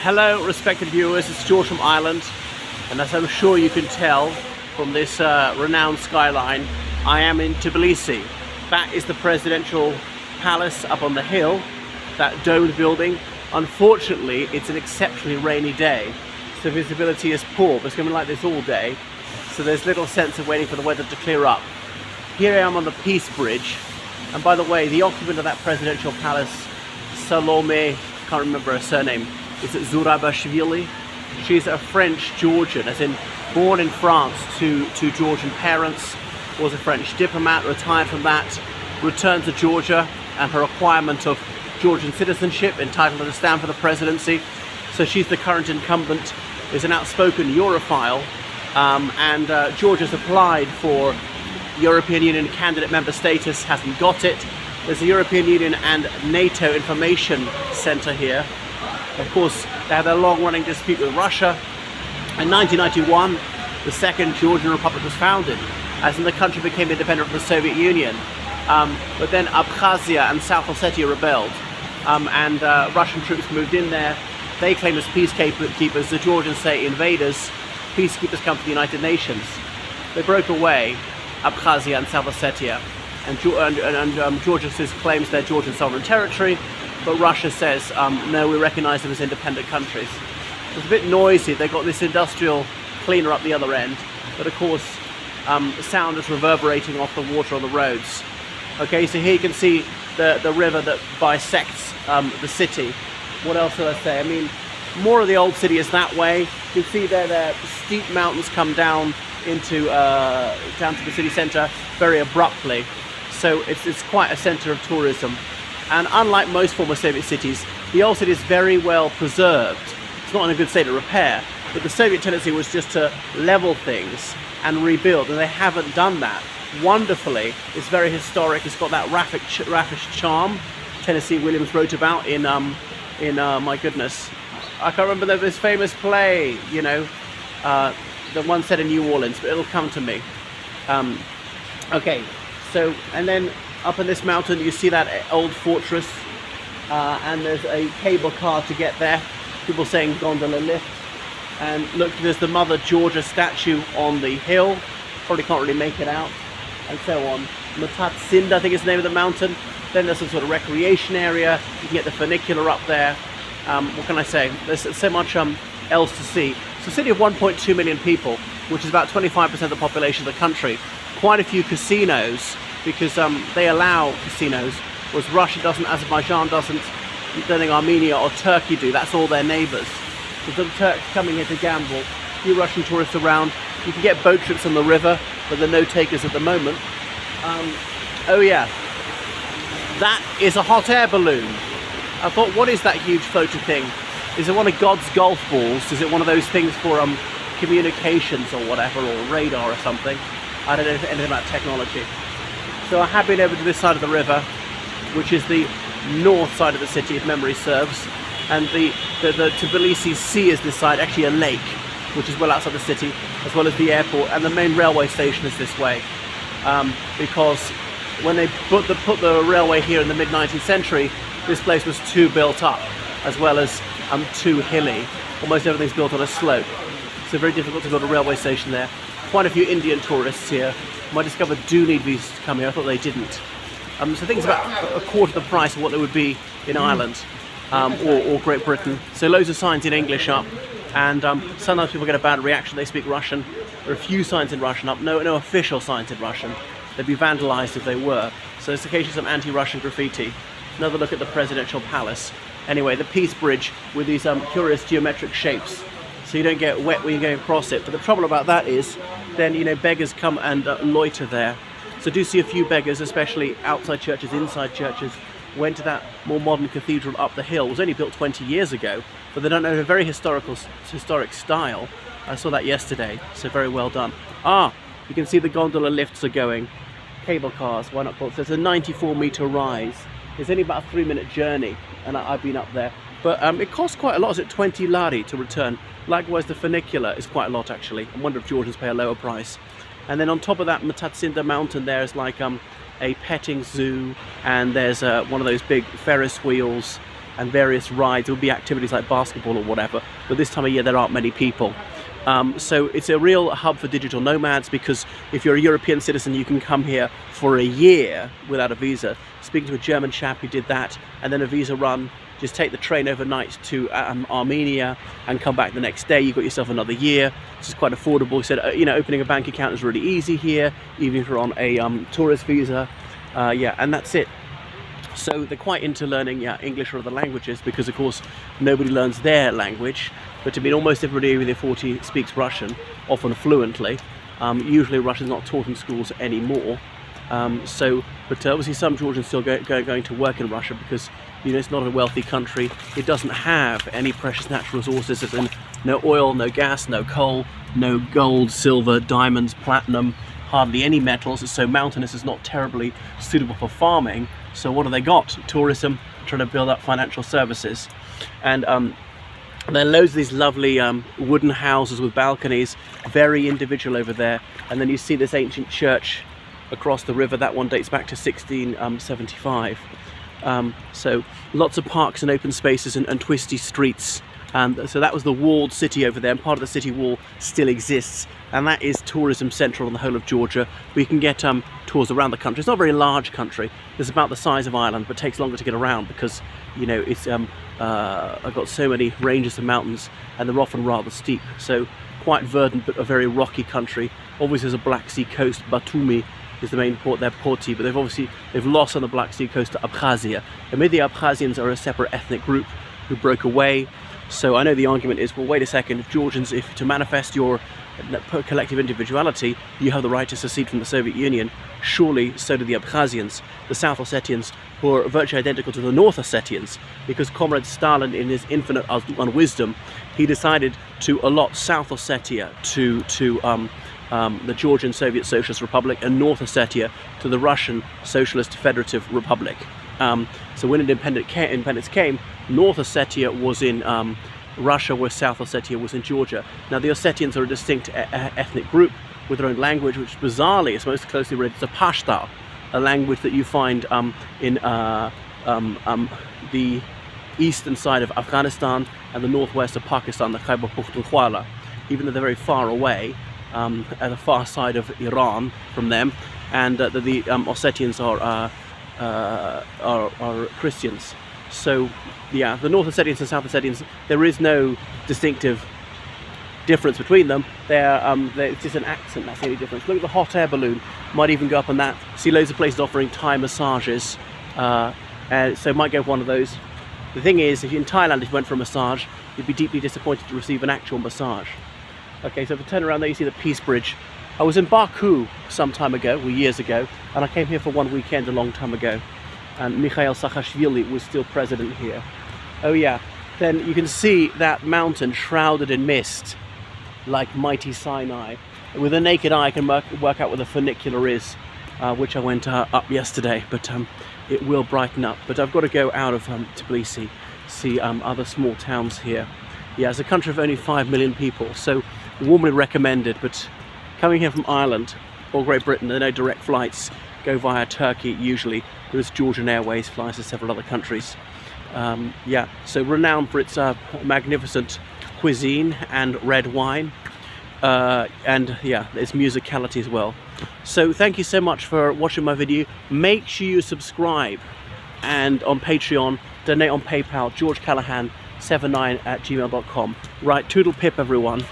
Hello respected viewers, it's George from Ireland, and as I'm sure you can tell from this renowned skyline, I am in Tbilisi. That is the presidential palace up on the hill, that domed building. Unfortunately, it's an exceptionally rainy day, so visibility is poor, but it's going to be like this all day, so there's little sense of waiting for the weather to clear up. Here I am on the Peace Bridge, and by the way, the occupant of that presidential palace, Salome, can't remember her surname, is it Zurabashvili? She's a French Georgian, as in born in France to Georgian parents, was a French diplomat, retired from that, returned to Georgia, and her requirement of Georgian citizenship entitled her to stand for the presidency. So she's the current incumbent, is an outspoken Europhile, and Georgia's applied for European Union candidate member status, hasn't got it. There's a European Union and NATO Information Centre here. Of course, they had a long-running dispute with Russia. In 1991, the Second Georgian Republic was founded, as in the country became independent from the Soviet Union. But then Abkhazia and South Ossetia rebelled, and Russian troops moved in there. They claim as peacekeepers, the Georgians say invaders. Peacekeepers come from the United Nations. They broke away, Abkhazia and South Ossetia, and Georgia claims they're Georgian sovereign territory. But Russia says, no, we recognise them as independent countries. It's a bit noisy. They've got this industrial cleaner up the other end, but of course, sound is reverberating off the water on the roads. Okay, so here you can see the river that bisects the city. What else did I say? I mean, more of the old city is that way. You can see there the steep mountains come down into down to the city centre very abruptly. So it's quite a centre of tourism. And unlike most former Soviet cities, the old city is very well preserved. It's not in a good state of repair, but the Soviet tendency was just to level things and rebuild, and they haven't done that. Wonderfully, it's very historic. It's got that raffish charm Tennessee Williams wrote about in my goodness, I can't remember this famous play, you know, the one set in New Orleans, but it'll come to me. Okay, so, and then up in this mountain you see that old fortress, and there's a cable car to get there. People saying gondola lift. And look, there's the Mother Georgia statue on the hill. Probably can't really make it out. And so on. Matatsinda, I think is the name of the mountain. Then there's some sort of recreation area. You can get the funicular up there. What can I say? There's so much else to see. It's a city of 1.2 million people, which is about 25% of the population of the country. Quite a few casinos, because they allow casinos, whereas Russia doesn't, Azerbaijan doesn't, I don't think Armenia or Turkey do. That's all their neighbours. So the Turks coming here to gamble. A few Russian tourists around. You can get boat trips on the river, but there are no takers at the moment. Oh yeah, that is a hot air balloon. I thought, what is that huge floaty thing? Is it one of God's golf balls? Is it one of those things for communications or whatever, or radar or something? I don't know anything about technology. So I have been over to this side of the river, which is the north side of the city, if memory serves. And the Tbilisi Sea is this side, actually a lake, which is well outside the city, as well as the airport, and the main railway station is this way. Because when they put the railway here in the mid-19th century, this place was too built up, as well as too hilly. Almost everything's built on a slope. So very difficult to build a railway station there. Quite a few Indian tourists here, whom I discovered do need visas to come here. I thought they didn't. So things about a quarter the price of what they would be in Ireland or Great Britain. So loads of signs in English up, and sometimes people get a bad reaction. They speak Russian. There are a few signs in Russian up, no official signs in Russian. They'd be vandalised if they were. So there's occasionally some anti-Russian graffiti. Another look at the presidential palace. Anyway, the Peace Bridge with these curious geometric shapes, so you don't get wet when you go across it. But the trouble about that is, then, you know, beggars come and loiter there. So do see a few beggars, especially outside churches, inside churches. Went to that more modern cathedral up the hill. It was only built 20 years ago, but they don't know a very historic style. I saw that yesterday, so very well done. You can see the gondola lifts are going. Cable cars, why not call it? So it's a 94-metre rise. It's only about a 3-minute journey, and I've been up there. But it costs quite a lot. Is it 20 lari to return? Likewise, the funicular is quite a lot, actually. I wonder if Georgians pay a lower price. And then on top of that Matatsinda mountain, there's like a petting zoo, and there's one of those big Ferris wheels, and various rides. There will be activities like basketball or whatever, but this time of year there aren't many people. So it's a real hub for digital nomads, because if you're a European citizen, you can come here for a year without a visa. Speaking to a German chap who did that, and then a visa run, just take the train overnight to Armenia and come back the next day. You've got yourself another year. This is quite affordable. He said, you know, opening a bank account is really easy here, even if you're on a tourist visa. Yeah, and that's it. So they're quite into learning English or other languages, because of course nobody learns their language, but I mean almost everybody over there 40 speaks Russian, often fluently. Usually Russian's not taught in schools anymore. But obviously some Georgians still going to work in Russia, because you know it's not a wealthy country. It doesn't have any precious natural resources, as in no oil, no gas, no coal, no gold, silver, diamonds, platinum, hardly any metals. So mountainous is not terribly suitable for farming. So what have they got? Tourism, trying to build up financial services. And there are loads of these lovely wooden houses with balconies, very individual over there. And then you see this ancient church across the river. That one dates back to 1675. So lots of parks and open spaces and twisty streets. And so that was the walled city over there, and part of the city wall still exists, and that is tourism central on the whole of Georgia. We can get tours around the country. It's not a very large country. It's about the size of Ireland, but takes longer to get around, because you know it's I've got so many ranges of mountains, and they're often rather steep. So quite verdant, but a very rocky country. Obviously, there's a Black Sea coast. Batumi is the main port there, Porti, but they've lost on the Black Sea coast to Abkhazia. And maybe the Abkhazians are a separate ethnic group who broke away. So I know the argument is, well, wait a second, Georgians, if to manifest your collective individuality, you have the right to secede from the Soviet Union. Surely so do the Abkhazians, the South Ossetians, who are virtually identical to the North Ossetians, because Comrade Stalin, in his infinite unwisdom, he decided to allot South Ossetia to the Georgian Soviet Socialist Republic, and North Ossetia to the Russian Socialist Federative Republic. So when independence came, North Ossetia was in Russia, where South Ossetia was in Georgia. Now the Ossetians are a distinct ethnic group with their own language, which bizarrely is most closely related to Pashto, a language that you find in the eastern side of Afghanistan and the northwest of Pakistan, the Khyber Pakhtunkhwa, even though they're very far away, at the far side of Iran from them, and the Ossetians are Christians. So yeah, the North Ossetians and South Ossetians, there is no distinctive difference between them. It's just an accent, that's the only difference. Look at the hot air balloon, might even go up on that. See loads of places offering Thai massages, so might go for one of those. The thing is, if you're in Thailand, if you went for a massage, you'd be deeply disappointed to receive an actual massage. Okay, so if you turn around there, you see the Peace Bridge. I was in Baku some time ago, or years ago, and I came here for one weekend a long time ago, and Mikhail Saakashvili was still president here. Oh yeah, then you can see that mountain shrouded in mist, like mighty Sinai. With a naked eye I can work out where the funicular is, which I went up yesterday, but it will brighten up. But I've got to go out of Tbilisi, see other small towns here. Yeah, it's a country of only 5 million people, so warmly recommended. But coming here from Ireland or Great Britain, there are no direct flights, go via Turkey usually. There's Georgian Airways, flies to several other countries. Yeah, so renowned for its magnificent cuisine and red wine, and yeah, its musicality as well. So thank you so much for watching my video. Make sure you subscribe, and on Patreon, donate on PayPal, georgecallahan79@gmail.com. Right, toodle pip everyone.